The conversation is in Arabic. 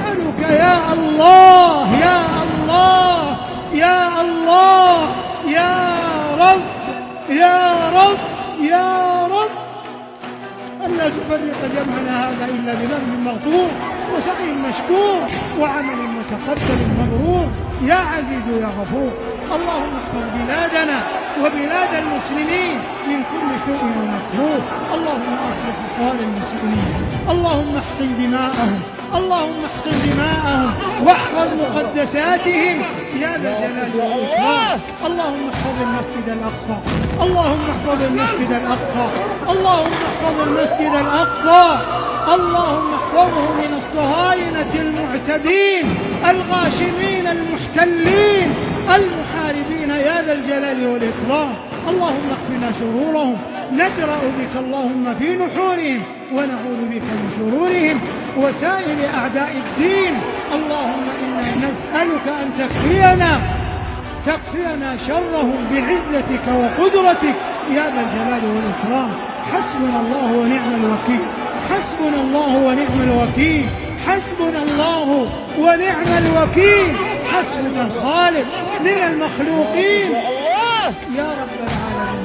نسألك يا الله يا الله يا الله يا رب يا رب يا رب أن لا تفرق جمعنا هذا إلا بذنب مغفور وسعي مشكور وعمل متقبل مبرور يا عزيز يا غفور. اللهم احفظ بلادنا وبلاد المسلمين من كل سوء ومكروه. اللهم اصلح احوال المسلمين، اللهم احقن دماءهم، اللهم احقن دماءهم واحفظ مقدساتهم يا ذا الجلال والإكرام. اللهم احفظ المسجد الأقصى، اللهم احفظ المسجد الأقصى، اللهم احفظ المسجد الأقصى، اللهم احفظه من الصهاينة المعتدين الغاشمين المحتلين المحاربين يا ذا الجلال والإكرام. اللهم اكفنا شرورهم، ندرأ بك اللهم في نحورهم ونعوذ بك من شرورهم وسائر أعداء الدين. اللهم إنا نسألك أن تكفينا شرهم بعزتك وقدرتك يا ذا الجلال والإكرام. حسبنا الله ونعم الوكيل، حسبنا الله ونعم الوكيل، حسبنا الله ونعم الوكيل. حسبنا الخالق من المخلوقين يا رب العالمين.